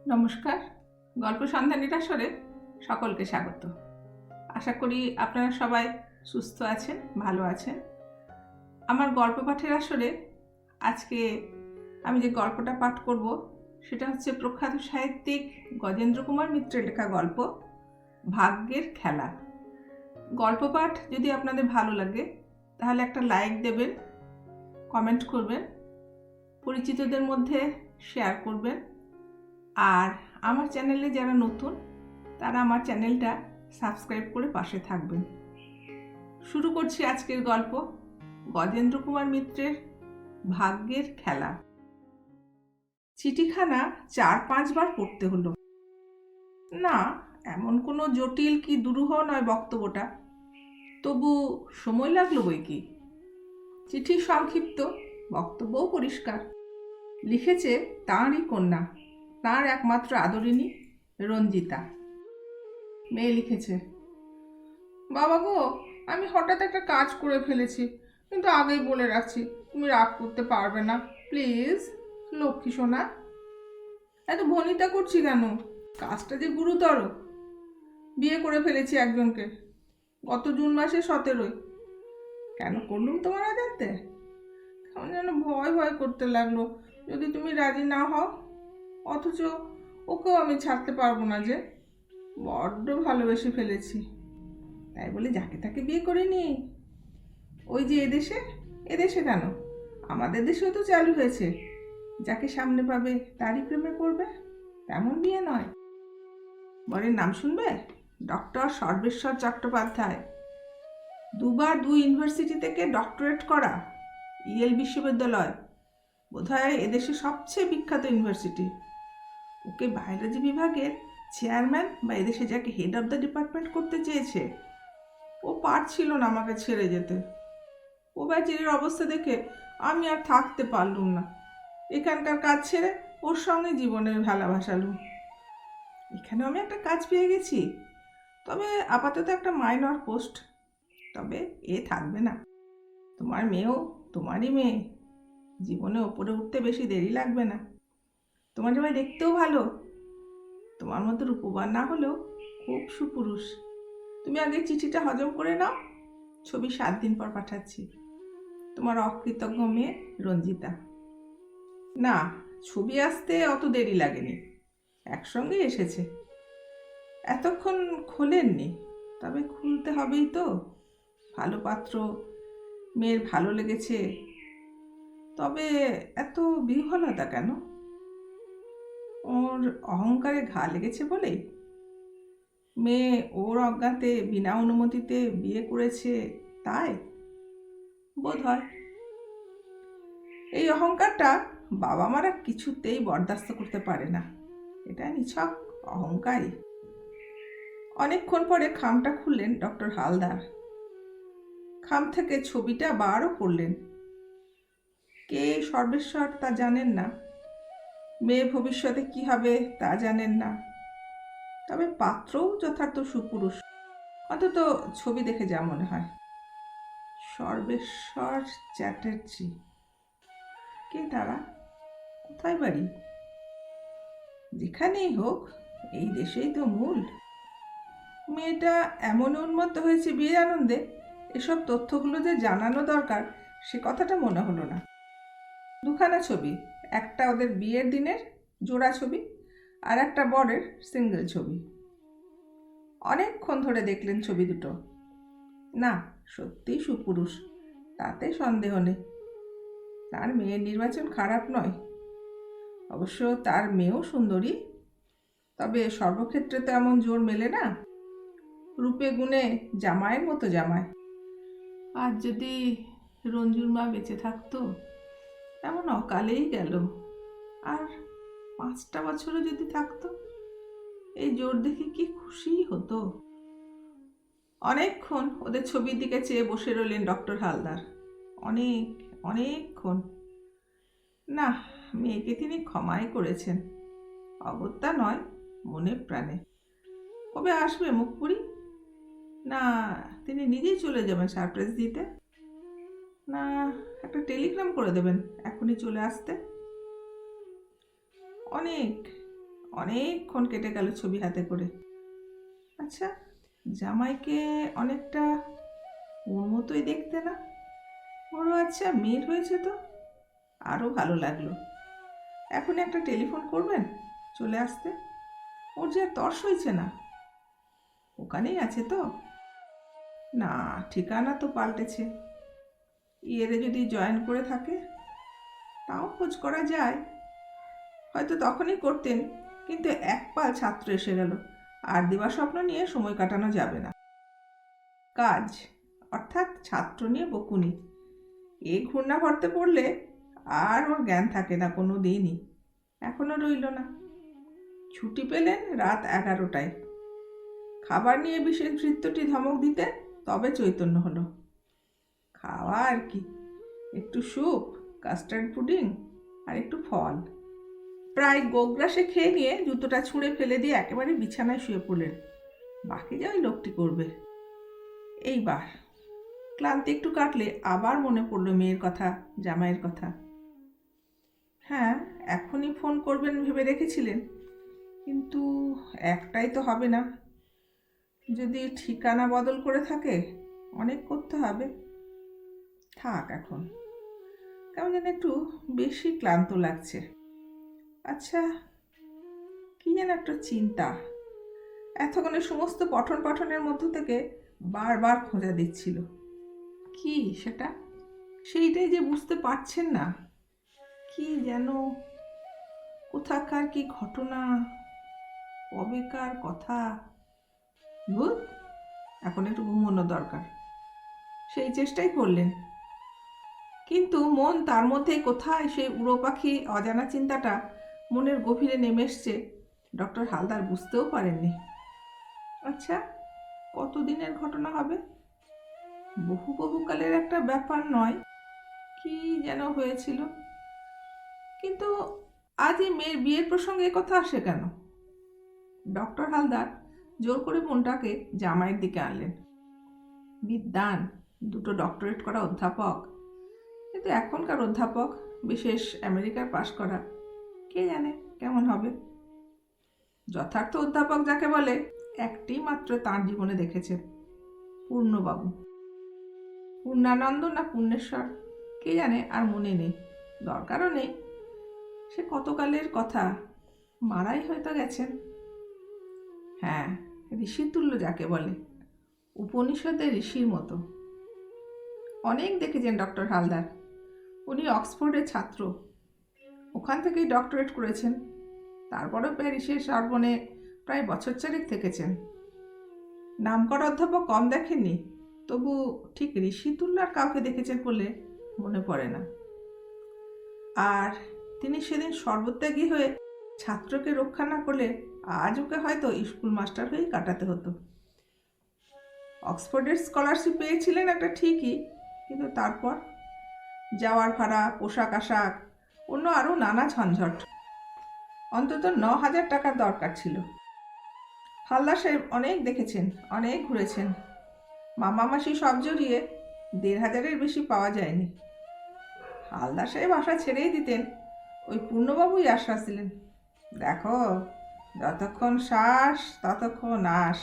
নমস্কার, গল্প সন্ধানীর আসরে সকলকে স্বাগত। আশা করি আপনারা সবাই সুস্থ আছেন, ভালো আছেন। আমার গল্প পাঠের আসরে আজকে আমি যে গল্পটা পাঠ করব সেটা হচ্ছে প্রখ্যাত সাহিত্যিক গজেন্দ্র কুমার মিত্রের লেখা গল্প ভাগ্যের খেলা। গল্প পাঠ যদি আপনাদের ভালো লাগে তাহলে একটা লাইক দেবেন, কমেন্ট করবেন, পরিচিতদের মধ্যে শেয়ার করবেন। আর আমার চ্যানেলে যারা নতুন তারা আমার চ্যানেলটা সাবস্ক্রাইব করে পাশে থাকবেন। শুরু করছি আজকের গল্প, গজেন্দ্র কুমার মিত্রের ভাগ্যের খেলা। চিঠিখানা 4-5 বার পড়তে হলো। না, এমন কোনো জটিল কি দুরূহ নয় বক্তব্যটা, তবু সময় লাগলো বই কি। চিঠি সংক্ষিপ্ত, বক্তব্যও পরিষ্কার। লিখেছে তাঁরই কন্যা, তাঁর একমাত্র আদরিনী রঞ্জিতা। মেয়ে লিখেছে, বাবা গো, আমি হঠাৎ একটা কাজ করে ফেলেছি, কিন্তু আগেই বলে রাখছি তুমি রাগ করতে পারবে না, প্লিজ। লক্ষ্মী সোনা, এত ভনিতা করছি কেন? কাজটা যে গুরুতর। বিয়ে করে ফেলেছি একজনকে, গত জুন মাসে 17। কেন করলুম তোমার জানতে? কেমন যেন ভয় ভয় করতে লাগলো, যদি তুমি রাজি না হও। অথচ ওকেও আমি ছাড়তে পারবো না যে, বড্ড ভালোবেসে ফেলেছি। তাই বলে যাকে তাকে বিয়ে করিনি। ওই যে এদেশে কেন, আমাদের দেশেও তো চালু হয়েছে, যাকে সামনে পাবে তারই প্রেমে পড়বে, তেমন বিয়ে নয়। বরের নাম শুনবে? ডক্টর সর্বেশ্বর চট্টোপাধ্যায়। 2 বার 2 ইউনিভার্সিটি থেকে ডক্টরেট করা, ইয়েল বিশ্ববিদ্যালয় বোধহয় এদেশে সবচেয়ে বিখ্যাত ইউনিভার্সিটি। ওকে বায়োলজি বিভাগের চেয়ারম্যান বা এদেশে যাকে হেড অফ দ্য ডিপার্টমেন্ট করতে চেয়েছে। ও পারছিল না আমাকে ছেড়ে যেতে। ও ব্যাচের অবস্থা দেখে আমি আর থাকতে পারলুম না, এখানকার কাজ ছেড়ে ওর সঙ্গে জীবনের ভেলা ভাসালুম। এখানেও আমি একটা কাজ পেয়ে গেছি, তবে আপাতত একটা মাইনর পোস্ট। তবে এ থাকবে না। তোমার মেয়েও তোমারই মেয়ে, জীবনে ওপরে উঠতে বেশি দেরি লাগবে না। তোমার জামাই দেখতেও ভালো, তোমার মতো রূপবান না হলেও খুব সুপুরুষ। তুমি আগে চিঠিটা হজম করে নাও, ছবি 7 দিন পর পাঠাচ্ছি। তোমার অকৃতজ্ঞ মেয়ে রঞ্জিতা। না, ছবি আসতে অত দেরি লাগেনি, একসঙ্গে এসেছে। এতক্ষণ খোলেননি, তবে খুলতে হবেই তো। ভালো পাত্র, মেয়ের ভালো লেগেছে, তবে এত বিহ্বলতা কেন? ওর অহংকারে ঘা লেগেছে বলেই? মেয়ে ওর অজ্ঞাতে বিনা অনুমতিতে বিয়ে করেছে তাই? বোধ হয়। এই অহংকারটা বাবা মারা কিছুতেই বরদাস্ত করতে পারে না। এটা নিছক অহংকারই। অনেকক্ষণ পরে খামটা খুললেন ডক্টর হালদার। খাম থেকে ছবিটা বারও করলেন। কে সর্বেশ্বর তা জানেন না, মেয়ে ভবিষ্যতে কি হবে তা জানেন না, তবে পাত্রও যথার্থ সুপুরুষ, অন্তত ছবি দেখে যা মনে হয়। সর্বেশ্বর চ্যাটার্জি। কে তারা? কোথায় বাড়ি? যেখানেই হোক, এই দেশেই তো মূল। মেয়েটা এমন উন্মত্ত হয়েছে বিয়ের আনন্দে, এসব তথ্যগুলো যে জানানো দরকার সে কথাটা মনে হলো না। 2খানা ছবি, একটা ওদের বিয়ের দিনের জোড়া ছবি, আর একটা বরের সিঙ্গেল ছবি। অনেকক্ষণ ধরে দেখলেন ছবি দুটো। না, সত্যিই সুপুরুষ, তাতে সন্দেহ নেই। তার মেয়ের নির্বাচন খারাপ নয়। অবশ্য তার মেয়েও সুন্দরী, তবে সর্বক্ষেত্রে তো এমন জোর মেলে না। রূপে গুণে জামাইয়ের মতো জামাই। আর যদি রঞ্জুর মা বেঁচে থাকতো, এমন অকালেই গেল। আর 5টা বছরও যদি থাকতো, এই জোর দেখে কি খুশি হতো। অনেকক্ষণ ওদের ছবির দিকে চেয়ে বসে রইলেন ডক্টর হালদার। অনেকক্ষণ। না, মেয়েকে তিনি ক্ষমাই করেছেন, অগত্যা নয়, মনে প্রাণে। কবে আসবে মুখপুরি? না, তিনি নিজেই চলে যাবেন সারপ্রাইজ দিতে? না, একটা টেলিগ্রাম করে দেবেন এখনই চলে আসতে? অনেক অনেকক্ষণ কেটে গেল ছবি হাতে করে। আচ্ছা, জামাইকে অনেকটা ওর মতোই দেখতে না? ওরও আচ্ছা মেয়ের হয়েছে তো আরও ভালো লাগলো। এখন একটা টেলিফোন করবেন চলে আসতে? ওর যে আর তর সইছে না। ওখানেই আছে তো? না, ঠিকানা তো পাল্টেছে। ইয়েরে যদি জয়েন করে থাকে তাও খোঁজ করা যায়, হয়তো তখনই করতেন, কিন্তু এক পাল ছাত্র এসে গেল, আর দিবাস্বপ্ন নিয়ে সময় কাটানো যাবে না। কাজ অর্থাৎ ছাত্র নিয়ে বকুনি, এই ঘূর্ণা ভরতে পড়লে আর ওর জ্ঞান থাকে না কোনো দিনই। এখনো রইল না। ছুটি পেলেন রাত 11টায়। খাবার নিয়ে বিশেষ ভৃত্যটি ধমক দিতে তবে চৈতন্য হলো। খাওয়া আর কি, একটু স্যুপ, কাস্টার্ড পুডিং আর একটু ফল। প্রায় গোগ্রাসে খেয়ে নিয়ে জুতোটা ছুঁড়ে ফেলে দিয়ে একেবারে বিছানায় শুয়ে পড়লেন। বাকি যা ওই লোকটি করবে। এইবার ক্লান্তি একটু কাটলে আবার মনে পড়লো মেয়ের কথা, জামাইয়ের কথা। হ্যাঁ, এখনই ফোন করবেন ভেবে রেখেছিলেন, কিন্তু একটাই তো হবে না। যদি ঠিকানা বদল করে থাকে অনেক করতে হবে। থাক, এখন কেমন যেন একটু বেশি ক্লান্ত লাগছে। আচ্ছা, কি যেন একটা চিন্তা এতক্ষণে সমস্ত পঠন পাঠনের মধ্য থেকে বারবার খোঁজা দিচ্ছিল। কি সেটা? সেইটাই যে বুঝতে পারছেন না। কি যেন কোথাকার কি ঘটনা, কবেকার কথা। ভূত, এখন একটু ঘুমানো দরকার। সেই চেষ্টাই করলেন, কিন্তু মন তার মধ্যে কোথায় সেই উড়ো পাখি অজানা চিন্তাটা মনের গভীরে নেমে এসছে ডক্টর হালদার বুঝতেও পারেননি। আচ্ছা, কতদিনের ঘটনা হবে? বহুকালের একটা ব্যাপার নয়। কি যেন হয়েছিল, কিন্তু আজই মেয়ের বিয়ের প্রসঙ্গে কথা আসে কেন? ডক্টর হালদার জোর করে মনটাকে জামাইয়ের দিকে আনলেন। বিদ্বান, দুটো ডক্টরেট করা অধ্যাপক, কিন্তু এখনকার অধ্যাপক, বিশেষ আমেরিকার পাশ করা, কে জানে কেমন হবে। যথার্থ অধ্যাপক যাকে বলে একটি মাত্র তাঁর জীবনে দেখেছে, পূর্ণবাবু। পূর্ণানন্দ না পূর্ণেশ্বর কে জানে, আর মনে নেই, দরকারও নেই। সে কতকালের কথা, মারাই হয়তো গেছেন। হ্যাঁ, ঋষিতুল্য যাকে বলে, উপনিষদের ঋষির মতো। অনেক দেখেছেন ডক্টর হালদার। উনি অক্সফোর্ডের ছাত্র, ওখান থেকেই ডক্টরেট করেছেন। তারপরেও প্যারিসের সরবনে প্রায় বছর চারেক থেকেছেন। নামকরা অধ্যাপক কম দেখেননি, তবু ঠিক ঋষিতুল্য আর কাউকে দেখেছেন বলে মনে পড়ে না। আর তিনি সেদিন সর্বত্যাগী হয়ে ছাত্রকে রক্ষা না করলে আজ ওকে হয়তো স্কুল মাস্টার হয়েই কাটাতে হতো। অক্সফোর্ডের স্কলারশিপ পেয়েছিলেন একটা ঠিকই, কিন্তু তারপর যাওয়ার ভাড়া, পোশাক আশাক, অন্য আরও নানা ঝঞ্ঝট। অন্তত 9,000 টাকার দরকার ছিল। হালদার সাহেব অনেক দেখেছেন, অনেক ঘুরেছেন। মামা মাসি সব জড়িয়ে 1,500-এর বেশি পাওয়া যায়নি। হালদার সাহেব আশা ছেড়েই দিতেন, ওই পূর্ণবাবুই আশ্বাস দিলেন, দেখো, যতক্ষণ শ্বাস ততক্ষণ আস,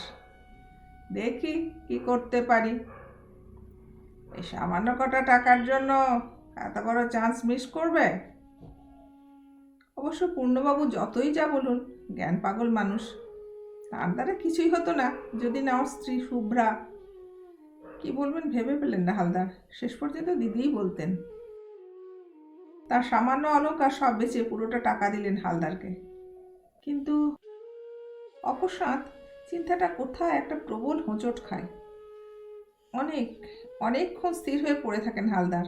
দেখি কি করতে পারি। এই সামান্য কটা টাকার জন্য এত বড় চান্স মিস করবে? অবশ্য পূর্ণবাবু যতই যা বলুন জ্ঞান পাগল মানুষ, তার দ্বারা কিছুই হতো না যদি না ওর স্ত্রী শুভ্রা। কি বলবেন ভেবে পেলেন না হালদার, শেষ পর্যন্ত দিদিই বলতেন। তার সামান্য অলংকার সব বেচে পুরোটা টাকা দিলেন হালদারকে। কিন্তু অকস্মাৎ চিন্তাটা কোথায় একটা প্রবল হোঁচট খায়। অনেকক্ষণ স্থির হয়ে পড়ে থাকেন হালদার,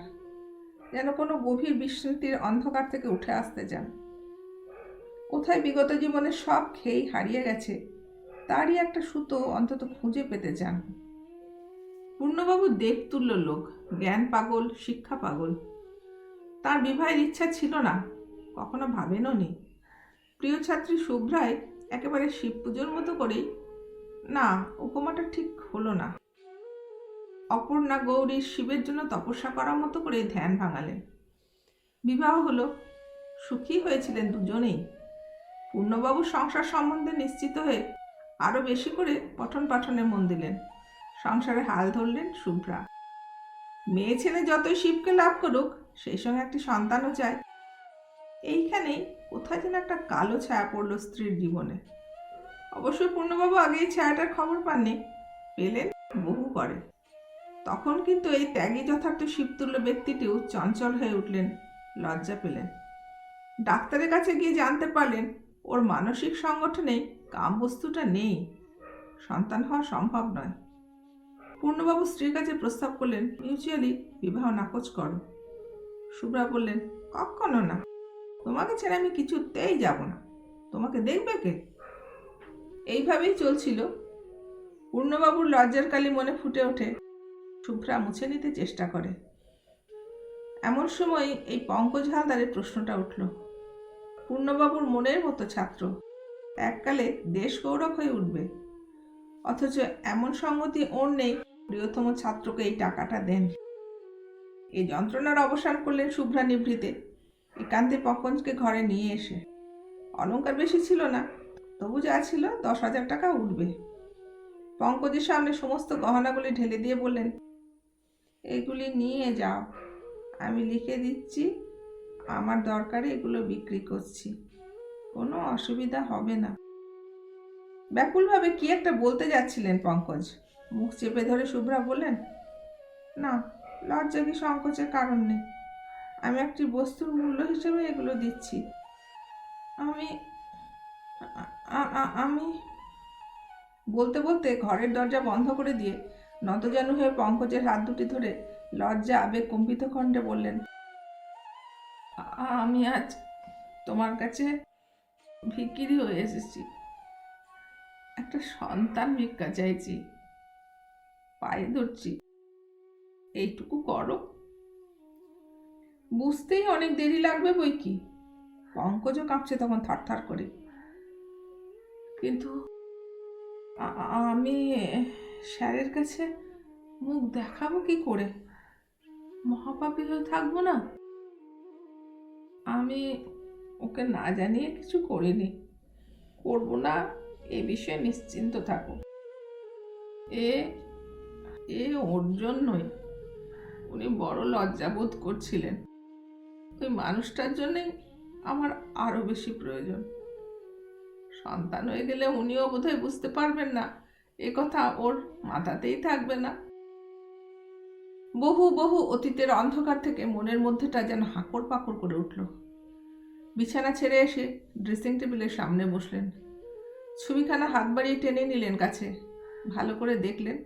যেন কোনো গভীর বিস্মৃতির অন্ধকার থেকে উঠে আসতে চান। কোথায় বিগত জীবনে সব খেয়েই হারিয়ে গেছে তারই একটা সুতো অন্তত খুঁজে পেতে চান। পূর্ণবাবু দেবতুল্য লোক, জ্ঞান পাগল, শিক্ষা পাগল। তার বিবাহের ইচ্ছা ছিল না, কখনো ভাবেনও নি। প্রিয় ছাত্রী শুভ্রায় একেবারে শিব পুজোর মতো করেই, না, উপমাটা ঠিক হলো না, অপর্ণা গৌরীর শিবের জন্য তপস্যা করার মতো করে ধ্যান ভাঙালেন। বিবাহ হলো, সুখী হয়েছিলেন দুজনেই। পূর্ণবাবু সংসার সম্বন্ধে নিশ্চিত হয়ে আরও বেশি করে পঠন পাঠনে মন দিলেন। সংসারে হাল ধরলেন শুভ্রা। মেয়ে ছেলে যতই শিবকে লাভ করুক, সেই সঙ্গে একটি সন্তানও চায়। এইখানেই কোথায় যেন একটা কালো ছায়া পড়ল স্ত্রীর জীবনে। অবশ্যই পূর্ণবাবু আগে এই ছায়াটার খবর পাননি, পেলেন বহু পরে। তখন কিন্তু এই ত্যাগী যথার্থ শিবতুল্য ব্যক্তিটিও চঞ্চল হয়ে উঠলেন, লজ্জা পেলেন। ডাক্তারের কাছে গিয়ে জানতে পারলেন ওর মানসিক সংগঠনে কামবস্তুটা নেই, সন্তান হওয়া সম্ভব নয়। পূর্ণবাবু স্ত্রীর কাছে প্রস্তাব করলেন মিউচুয়ালি বিবাহ নাকচ করো। শুভ্রা বললেন কখনো না, তোমাকে ছেড়ে আমি কিছুতেই যাব না, তোমাকে দেখবে কে? এইভাবেই চলছিল। পূর্ণবাবুর লজ্জার কালি মনে ফুটে ওঠে, শুভ্রা মুছে নিতে চেষ্টা করে। এমন সময় এই পঙ্কজ হালদারের প্রশ্নটা উঠল। পূর্ণবাবুর মনের মতো ছাত্র, এককালে দেশ গৌরব হয়ে উঠবে, অথচ এমন সঙ্গতি ওর নেই প্রিয়তম ছাত্রকে এই টাকাটা দেন। এই যন্ত্রণার অবসান করলেন শুভ্রা নিভৃতে, একান্তে পঙ্কজকে ঘরে নিয়ে এসে। অলংকার বেশি ছিল না, তবু যা ছিল 10,000 টাকা উঠবে। পঙ্কজের সামনে সমস্ত গহনাগুলি ঢেলে দিয়ে বললেন এগুলি নিয়ে যাও, আমি লিখে দিচ্ছি আমার দরকারে এগুলো বিক্রি করছি, কোনো অসুবিধা হবে না। ব্যাকুলভাবে কি একটা বলতে যাচ্ছিলেন পঙ্কজ। মুখ চেপে ধরে শুভ্রা বললেন না, লজ্জা কি সংকোচের কারণ নেই, আমি একটি বস্তুর মূল্য হিসেবে এগুলো দিচ্ছি। আমি আমি বলতে বলতে ঘরের দরজা বন্ধ করে দিয়ে নতজানু হয়ে পঙ্কজের হাত দুটি ধরে লজ্জা আবেগ কম্পিত কণ্ঠে বললেন আমি আজ তোমার কাছে ভিখিরি হয়ে এসেছি, একটা সন্তান ভিক্ষা চাইছি, পায়ে ধরছি, এইটুকু করো। বুঝতেই অনেক দেরি লাগবে বই কি। পঙ্কজও কাঁপছে তখন থরথর করে। কিন্তু আমি স্যারের কাছে মুখ দেখাবো কি করে? মহাপাপী হয়ে থাকবো না? আমি ওকে না জানিয়ে কিছু করিনি, করবো না, এ বিষয়ে নিশ্চিন্ত থাকো। এ এ ওর জন্যই, উনি বড় লজ্জাবোধ করছিলেন। ওই মানুষটার জন্যই আমার আরো বেশি প্রয়োজন। সন্তান হয়ে গেলে উনিও বোধহয় বুঝতে পারবেন না, এ কথা ওর মাথাতেই থাকবে না। বহু বহু অতীতের অন্ধকার থেকে মনের মধ্যেটা যেন হাঁকড় পাকড় করে উঠল। বিছানা ছেড়ে এসে ড্রেসিং টেবিলের সামনে বসলেন। ছবিখানা হাত বাড়িয়ে টেনে নিলেন কাছে, ভালো করে দেখলেন,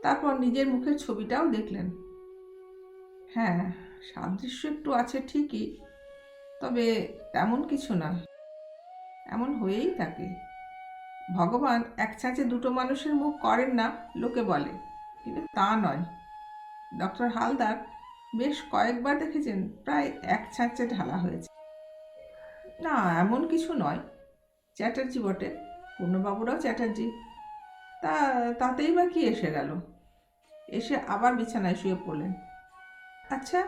তারপর নিজের মুখের ছবিটাও দেখলেন। হ্যাঁ, সাদৃশ্য একটু আছে ঠিকই, তবে তেমন কিছু নয়, এমন হয়েই থাকে। ভগবান এক ছাঁচে দুটো মানুষের মুখ করেন না লোকে বলে, কিন্তু তা নয়। ডক্টর হালদার বেশ কয়েকবার দেখেছেন প্রায় এক ছাঁচে ঢালা হয়েছে। না, এমন কিছু নয়, চ্যাটার্জি বটে, পূর্ণবাবুরাও চ্যাটার্জি, তাতেই বা কি এসে গেল? এসে আবার বিছানায় শুয়ে পড়লেন। আচ্ছা,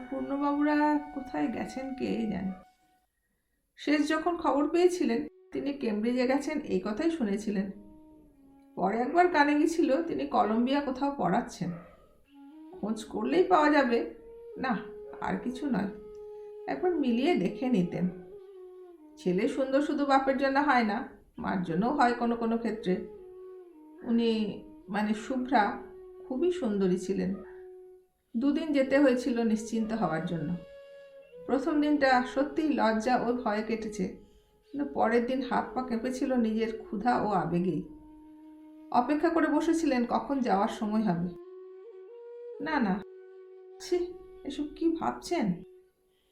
পূর্ণবাবুরা কোথায় গেছেন কে জানে। শেষ যখন খবর পেয়েছিলেন তিনি কেমব্রিজে গেছেন এই কথাই শুনেছিলেন। পরে একবার কানে গেছিল তিনি কলম্বিয়া কোথাও পড়াচ্ছেন। খোঁজ করলেই পাওয়া যাবে। না, আর কিছু নয়, একবার মিলিয়ে দেখে নিতেন। ছেলে সুন্দর শুধু বাপের জন্য হয় না, মার জন্যও হয় কোনো কোনো ক্ষেত্রে। উনি মানে শুভ্রা খুবই সুন্দরী ছিলেন। দুদিন যেতে হয়েছিল নিশ্চিন্ত হওয়ার জন্য। প্রথম দিনটা সত্যিই লজ্জা ও ভয়ে কেটেছে, কিন্তু পরের দিন হাত পা কেঁপেছিল নিজের ক্ষুধা ও আবেগেই। অপেক্ষা করে বসেছিলেন কখন যাওয়ার সময় হবে। না না, ছি, এসব কি ভাবছেন?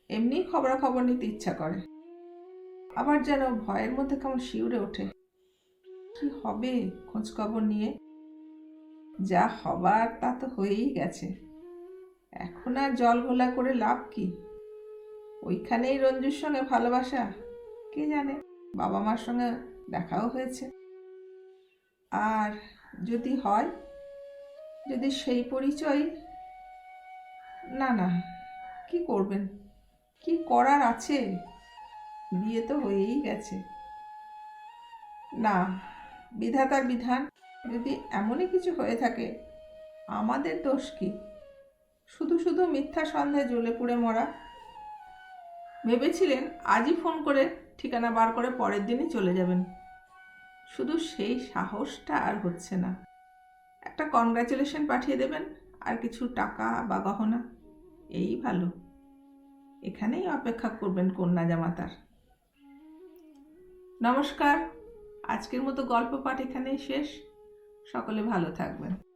এমনিই খবরাখবর নিতে ইচ্ছা করে, আবার যেন ভয়ের মধ্যে কেমন শিউরে ওঠে। কি হবে খোঁজখবর নিয়ে? যা হবার তা তো হয়েই গেছে, এখন আর জল ঘোলা করে লাভ কি? ওইখানেই রঞ্জুর সঙ্গে ভালোবাসা, কে জানে বাবা মার সঙ্গে দেখাও হয়েছে। আর যদি হয়, যদি সেই পরিচয়, না না, কি করবেন? কি করার আছে? বিয়ে তো হয়েই গেছে। না, বিধাতার বিধান, যদি এমনই কিছু হয়ে থাকে আমাদের দোষ কি? শুধু শুধু মিথ্যা সন্দেহে জ্বলে পুড়ে মরা। ভেবেছিলেন আজই ফোন করে ঠিকানা বার করে পরের দিনই চলে যাবেন, শুধু সেই সাহসটা আর হচ্ছে না। একটা কনগ্রাচুলেশন পাঠিয়ে দেবেন, আর কিছু টাকা বা গহনা, এই ভালো। এখানেই অপেক্ষা করবেন কন্যা জামাতার। নমস্কার, আজকের মতো গল্প পাঠ এখানেই শেষ। সকলে ভালো থাকবেন।